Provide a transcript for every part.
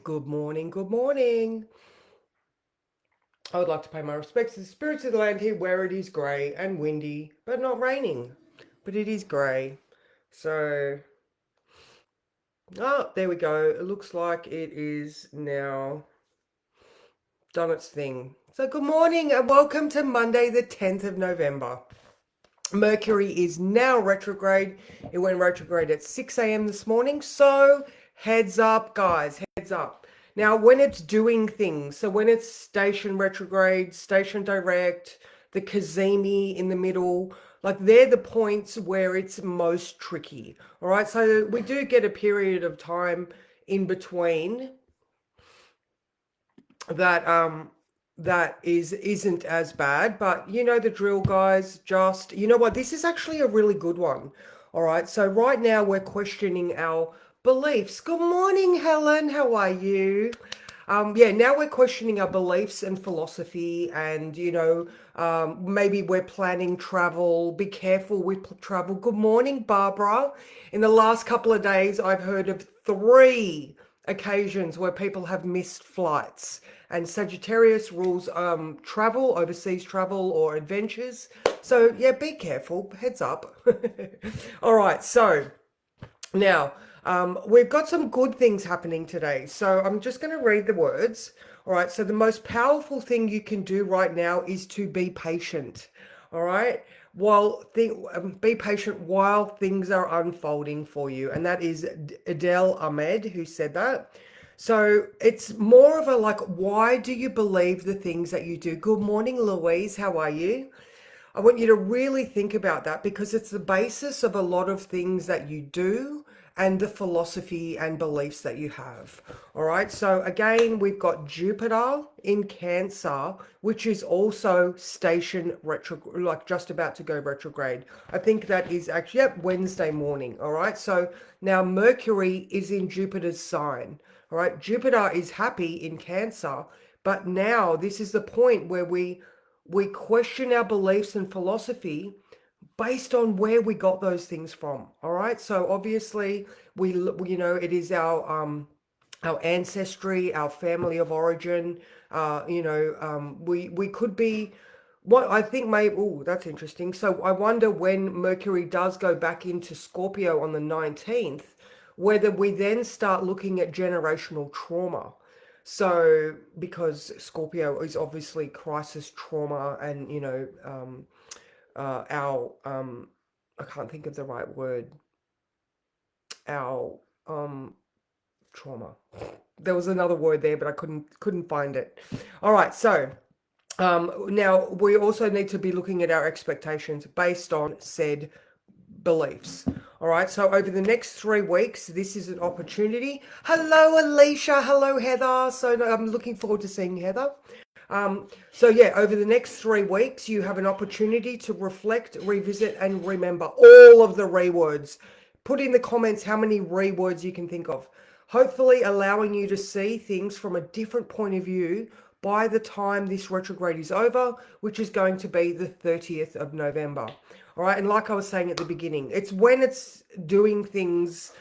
Good morning, good morning. I would like to pay my respects to the spirits of the land here where it is grey and windy, but not raining. But it is grey. So, there we go. It looks like it is now done its thing. So, good morning and welcome to Monday, the 10th of November. Mercury is now retrograde. It went retrograde at 6 a.m. this morning. So, heads up, guys, heads up. Now, when it's doing things, so when it's station retrograde, station direct, the Kazemi in the middle, like they're the points where it's most tricky. All right. So, we do get a period of time in between that isn't as bad, but you know the drill, guys. Just, you know what, this is actually a really good one. All right, so right now we're questioning our beliefs. Good morning, Helen, how are you? Yeah, now we're questioning our beliefs and philosophy, and maybe we're planning travel. Be careful with travel. Good morning, Barbara. In the last couple of days I've heard of three occasions where people have missed flights, and Sagittarius rules travel, overseas travel or adventures. So yeah, be careful, heads up. All right, so now we've got some good things happening today, so I'm just going to read the words. All right, so the most powerful thing you can do right now is to be patient. All right, be patient while things are unfolding for you, and that is Idal Ahmed who said that. So it's more of a like, why do you believe the things that you do? Good morning, Louise. How are you? I want you to really think about that because it's the basis of a lot of things that you do and the philosophy and beliefs that you have. All right. So again, we've got Jupiter in Cancer, which is also station retrograde, like just about to go retrograde. I think that is actually, yep, Wednesday morning. All right. So now Mercury is in Jupiter's sign. All right. Jupiter is happy in Cancer, but now this is the point where we question our beliefs and philosophy based on where we got those things from. All right, so obviously it is our ancestry, our family of origin. We could be, what I think maybe, oh, that's interesting. So I wonder when Mercury does go back into Scorpio on the 19th, whether we then start looking at generational trauma. So, because Scorpio is obviously crisis trauma, and our I can't think of the right word. Our trauma. There was another word there, but I couldn't find it. All right, so now we also need to be looking at our expectations based on said beliefs. All right, so over the next 3 weeks, this is an opportunity. Hello, Alicia. Hello, Heather. So I'm looking forward to seeing Heather. So yeah, over the next 3 weeks, you have an opportunity to reflect, revisit, and remember all of the rewords. Put in the comments how many rewords you can think of. Hopefully allowing you to see things from a different point of view by the time this retrograde is over, which is going to be the 30th of November. All right, and like I was saying at the beginning, it's when it's doing things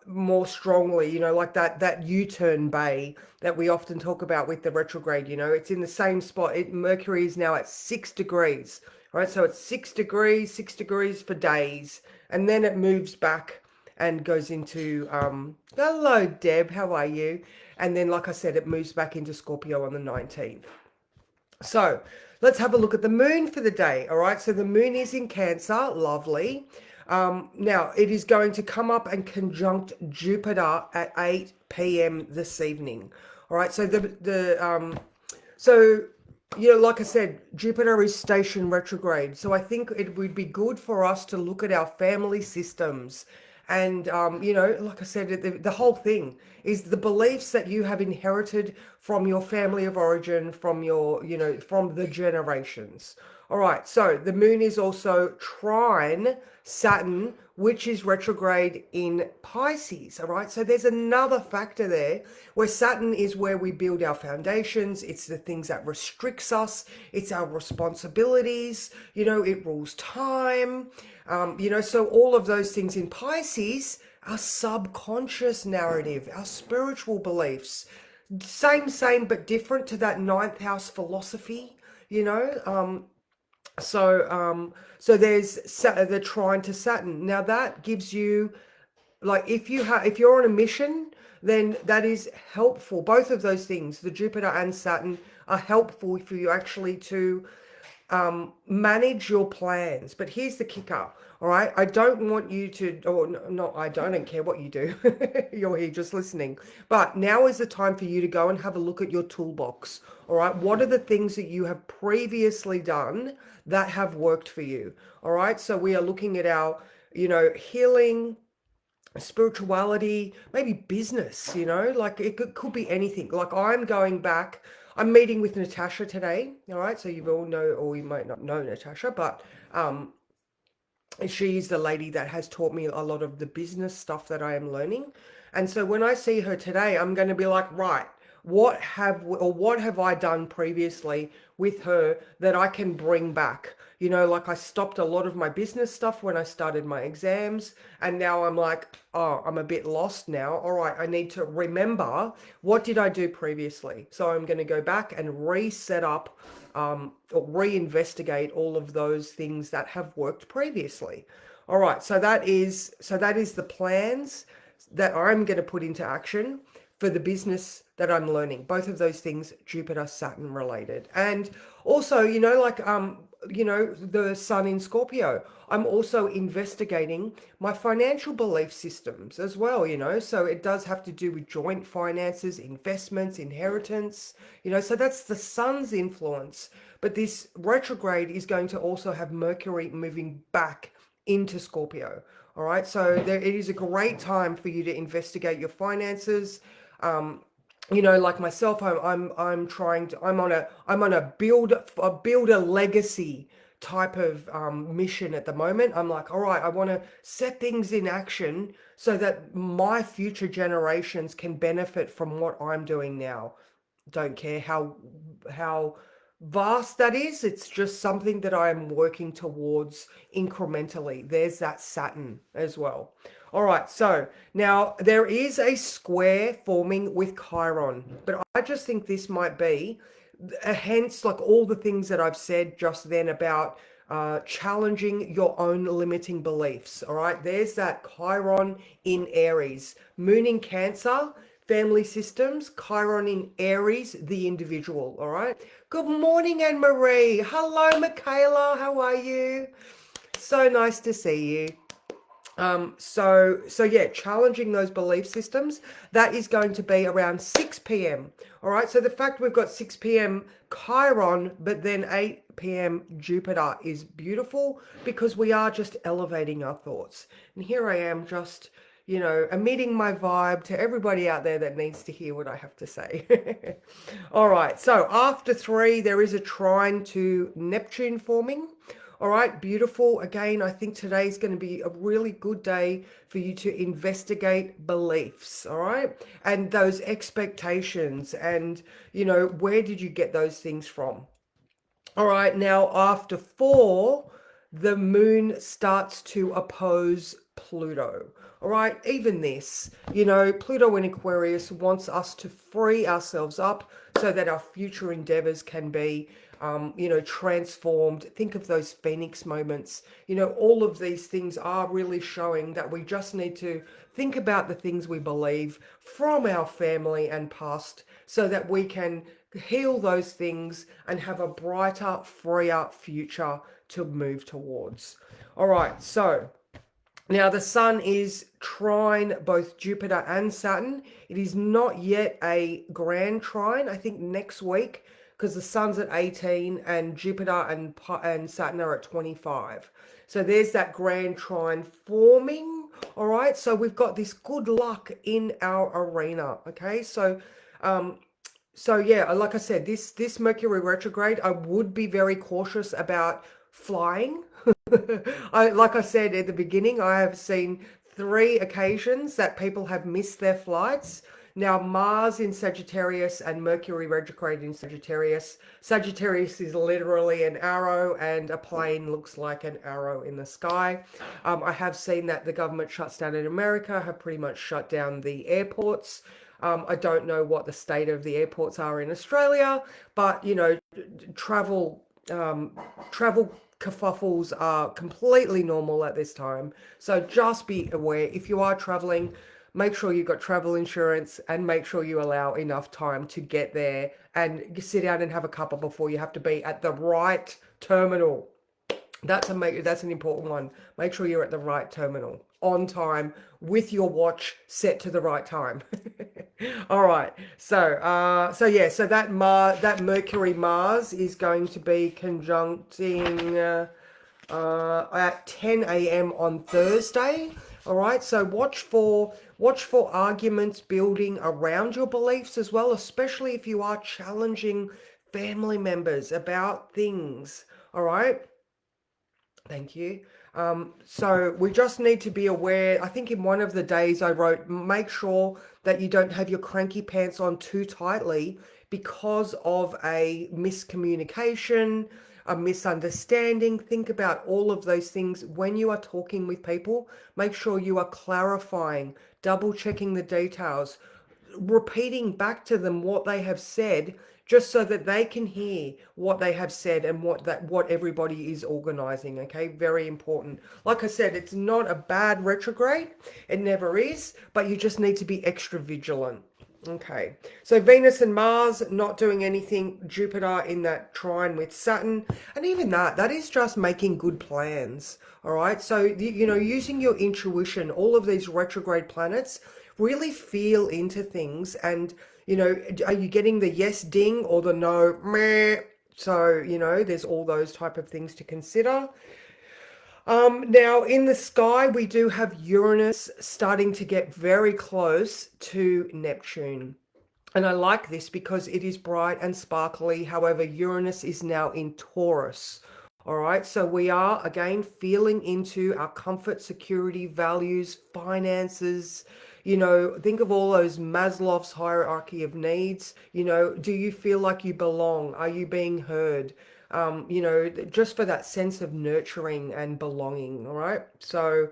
more strongly, like that U-turn bay that we often talk about with the retrograde. It's in the same spot. Mercury is now at 6 degrees. Right, so it's 6 degrees, 6 degrees for days, and then it moves back and goes into hello, Deb, how are you? And then, like I said, it moves back into Scorpio on the 19th. So let's have a look at the moon for the day. All right, so the moon is in Cancer, lovely. Now it is going to come up and conjunct Jupiter at 8 p.m. this evening. All right, so like I said, Jupiter is station retrograde. So I think it would be good for us to look at our family systems. And, like I said, the whole thing is the beliefs that you have inherited from your family of origin, from from the generations. All right, so the moon is also trine Saturn, which is retrograde in Pisces. All right, so there's another factor there where Saturn is where we build our foundations. It's the things that restricts us. It's our responsibilities. It rules time. So all of those things in Pisces our subconscious narrative, our spiritual beliefs. Same, but different to that ninth house philosophy, you know? So, so there's the trine to Saturn. Now that gives you, like, if you're on a mission, then that is helpful. Both of those things, the Jupiter and Saturn, are helpful for you actually to manage your plans. But here's the kicker, all right? I don't want you to, or no, I don't care what you do. You're here just listening. But now is the time for you to go and have a look at your toolbox, all right? What are the things that you have previously done that have worked for you, all right? So we are looking at our, healing, spirituality, maybe business, like it could be anything. Like I'm meeting with Natasha today, all right? So you all know, or you might not know Natasha, but she's the lady that has taught me a lot of the business stuff that I am learning. And so when I see her today, I'm going to be like, right, what have I done previously with her that I can bring back? Like I stopped a lot of my business stuff when I started my exams, and now I'm like, oh, I'm a bit lost now. All right, I need to remember, what did I do previously? So I'm going to go back and reset up, or reinvestigate all of those things that have worked previously. All right, so that is the plans that I'm going to put into action for the business that I'm learning. Both of those things, Jupiter, Saturn related. And also, the sun in Scorpio, I'm also investigating my financial belief systems as well, so it does have to do with joint finances, investments, inheritance, so that's the sun's influence. But this retrograde is going to also have Mercury moving back into Scorpio. All right, so it is a great time for you to investigate your finances. Like myself, I'm trying to I'm on a build a legacy type of mission at the moment. I'm like, all right, I want to set things in action so that my future generations can benefit from what I'm doing now. Don't care how vast that is. It's just something that I am working towards incrementally. There's that Saturn as well. All right, so now there is a square forming with Chiron, but I just think this might be, hence, like all the things that I've said just then about challenging your own limiting beliefs. All right, there's that Chiron in Aries, Moon in Cancer, family systems, Chiron in Aries, the individual. All right. Good morning, Anne Marie. Hello, Michaela. How are you? So nice to see you. So yeah, challenging those belief systems, that is going to be around 6 p.m. All right. So the fact we've got 6 p.m. Chiron, but then 8 p.m. Jupiter is beautiful because we are just elevating our thoughts. And here I am just, emitting my vibe to everybody out there that needs to hear what I have to say. All right. So after 3, there is a trine to Neptune forming. All right, beautiful. Again, I think today is going to be a really good day for you to investigate beliefs, all right? And those expectations and, where did you get those things from? All right, now after 4, the moon starts to oppose Pluto. All right, even this, Pluto in Aquarius wants us to free ourselves up so that our future endeavors can be, transformed. Think of those Phoenix moments. All of these things are really showing that we just need to think about the things we believe from our family and past so that we can heal those things and have a brighter, freer future to move towards. All right, so now the sun is trine both Jupiter and Saturn. It is not yet a grand trine. I think next week, because the sun's at 18 and Jupiter and Saturn are at 25. So there's that grand trine forming. All right, so we've got this good luck in our arena. Okay, so yeah, like I said, this Mercury retrograde, I would be very cautious about flying. Like I said at the beginning, I have seen 3 occasions that people have missed their flights. Now, Mars in Sagittarius and Mercury retrograde in Sagittarius. Sagittarius is literally an arrow, and a plane looks like an arrow in the sky. I have seen that the government shuts down in America, have pretty much shut down the airports. I don't know what the state of the airports are in Australia, but you know, travel travel kerfuffles are completely normal at this time. So just be aware if you are traveling, make sure you've got travel insurance and make sure you allow enough time to get there and sit down and have a cuppa before you have to be at the right terminal. That's an important one. Make sure you're at the right terminal on time with your watch set to the right time. All right. So that Mercury Mars is going to be conjuncting at 10 a.m. on Thursday. All right. So watch for arguments building around your beliefs as well, especially if you are challenging family members about things. All right. Thank you. So we just need to be aware. I think in one of the days I wrote, make sure that you don't have your cranky pants on too tightly because of a miscommunication, a misunderstanding. Think about all of those things when you are talking with people. Make sure you are clarifying, double checking the details, repeating back to them what they have said, just so that they can hear what they have said and what everybody is organizing. Okay, very important. Like I said, it's not a bad retrograde, it never is, but you just need to be extra vigilant. Okay, so Venus and Mars not doing anything, Jupiter in that trine with Saturn, and even that is just making good plans. All right, so you know, using your intuition, all of these retrograde planets really feel into things, and you know, are you getting the yes ding or the no meh? So you know, there's all those type of things to consider. Now in the sky, we do have Uranus starting to get very close to Neptune. And I like this because it is bright and sparkly. However, Uranus is now in Taurus. All right, so we are again feeling into our comfort, security, values, finances. You know, think of all those Maslow's hierarchy of needs. You know, do you feel like you belong? Are you being heard? You know, just for that sense of nurturing and belonging. All right. So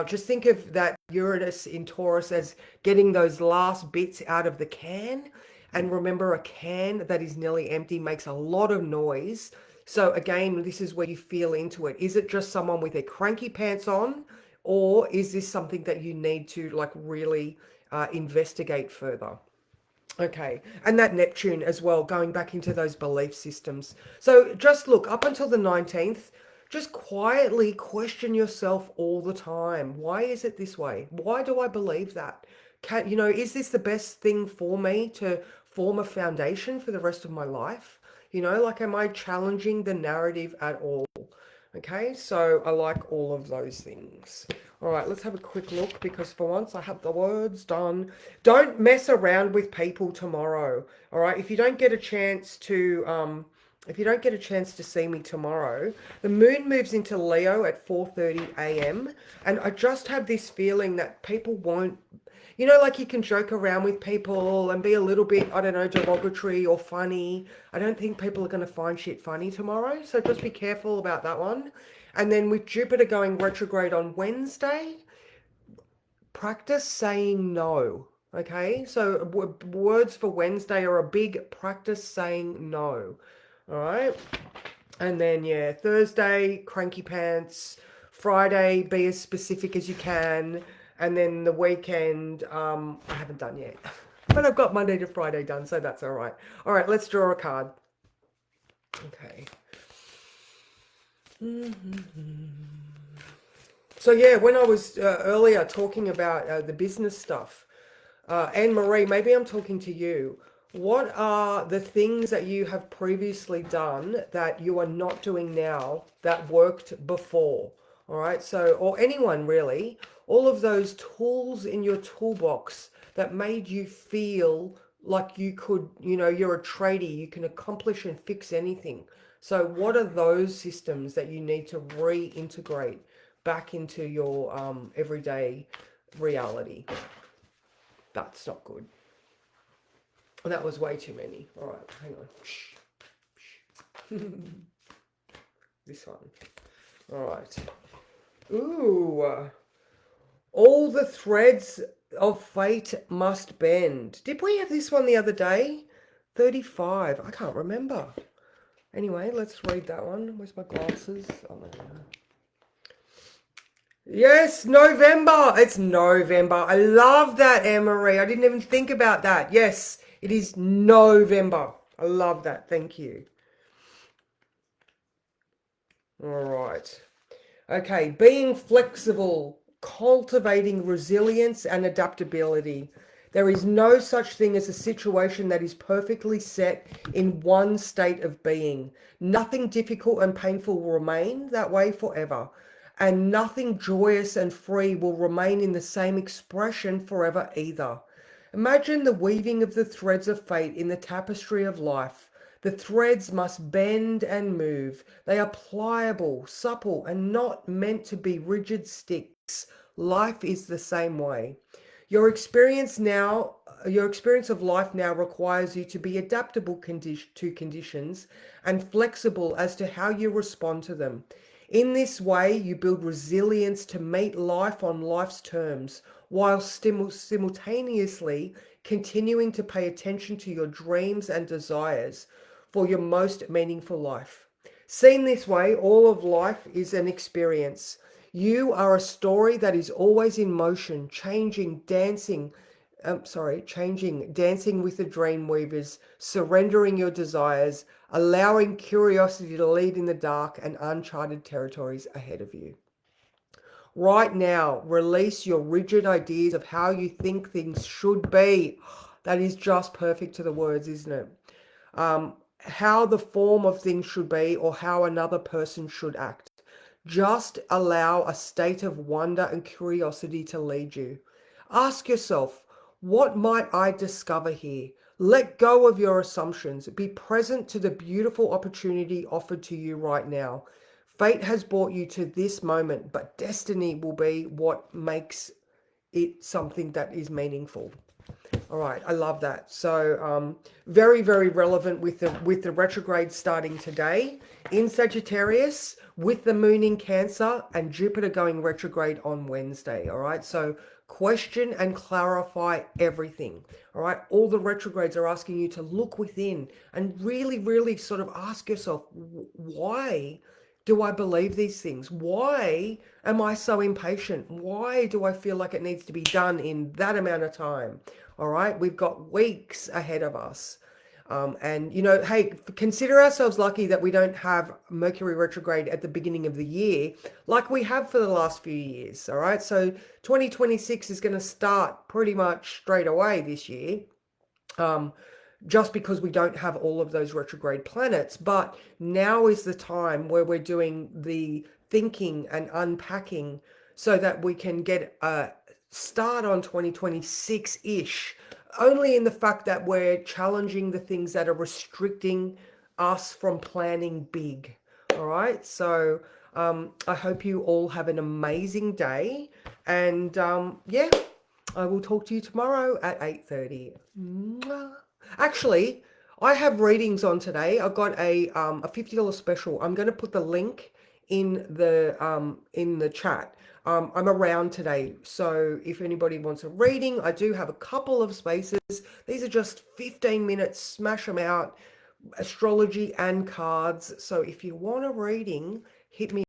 just think of that Uranus in Taurus as getting those last bits out of the can. And remember, a can that is nearly empty makes a lot of noise. So again, this is where you feel into it. Is it just someone with their cranky pants on? Or is this something that you need to like really investigate further? Okay, and that Neptune as well, going back into those belief systems. So just look, up until the 19th, just quietly question yourself all the time. Why is it this way? Why do I believe that? You know, is this the best thing for me to form a foundation for the rest of my life? You know, like, am I challenging the narrative at all? Okay, so I like all of those things. All right, let's have a quick look because for once I have the words done. Don't mess around with people tomorrow. All right, if you don't get a chance to see me tomorrow, the moon moves into Leo at 4:30 a.m. and I just have this feeling that people won't, you know, like you can joke around with people and be a little bit, I don't know, derogatory or funny. I don't think people are going to find shit funny tomorrow. So just be careful about that one. And then with Jupiter going retrograde on Wednesday, practice saying no. Okay. So words for Wednesday are a big practice saying no. All right. And then, yeah, Thursday, cranky pants. Friday, be as specific as you can. And then the weekend, I haven't done yet. But I've got Monday to Friday done, so that's all right. All right, let's draw a card. Okay. So, yeah, when I was earlier talking about the business stuff, Anne-Marie, maybe I'm talking to you. What are the things that you have previously done that you are not doing now that worked before? All right, so, or anyone really, all of those tools in your toolbox that made you feel like you could, you know, you're a tradie, you can accomplish and fix anything. So what are those systems that you need to reintegrate back into your everyday reality? That's not good. Oh, that was way too many. All right, hang on. This one. All right. Ooh. All the threads of fate must bend. Did we have this one the other day? 35. I can't remember. Anyway, let's read that one. Where's my glasses? Oh, no, no. Yes, November. It's November. I love that, Anne-Marie. I didn't even think about that. Yes, it is November. I love that. Thank you. All right. Okay, being flexible, cultivating resilience and adaptability. There is no such thing as a situation that is perfectly set in one state of being. Nothing difficult and painful will remain that way forever, and nothing joyous and free will remain in the same expression forever either. Imagine the weaving of the threads of fate in the tapestry of life. The threads must bend and move. They are pliable, supple, and not meant to be rigid sticks. Life is the same way. Your experience now, your experience of life now requires you to be adaptable to conditions and flexible as to how you respond to them. In this way, you build resilience to meet life on life's terms, while simultaneously continuing to pay attention to your dreams and desires for your most meaningful life. Seen this way, all of life is an experience. You are a story that is always in motion, changing, dancing with the dream weavers, surrendering your desires, allowing curiosity to lead in the dark and uncharted territories ahead of you. Right now, release your rigid ideas of how you think things should be. That is just perfect to the words, isn't it? How the form of things should be or how another person should act. Just allow a state of wonder and curiosity to lead you. Ask yourself, what might I discover here? Let go of your assumptions. Be present to the beautiful opportunity offered to you right now. Fate has brought you to this moment, but destiny will be what makes it something that is meaningful. All right, I love that. So very, very relevant with the retrograde starting today in Sagittarius, with the moon in Cancer and Jupiter going retrograde on Wednesday. All right, so question and clarify everything. All right, all the retrogrades are asking you to look within and really, really sort of ask yourself, why do I believe these things? Why am I so impatient? Why do I feel like it needs to be done in that amount of time? All right, we've got weeks ahead of us. And, you know, hey, consider ourselves lucky that we don't have Mercury retrograde at the beginning of the year like we have for the last few years. All right, so 2026 is going to start pretty much straight away this year. Just because we don't have all of those retrograde planets. But now is the time where we're doing the thinking and unpacking so that we can get a start on 2026-ish, only in the fact that we're challenging the things that are restricting us from planning big. All right, so I hope you all have an amazing day, and yeah, I will talk to you tomorrow at 8:30. Actually, I have readings on today. I've got a $50 special. I'm going to put the link in the chat. I'm around today, so if anybody wants a reading, I do have a couple of spaces. These are just 15 minutes. Smash them out. Astrology and cards. So if you want a reading, hit me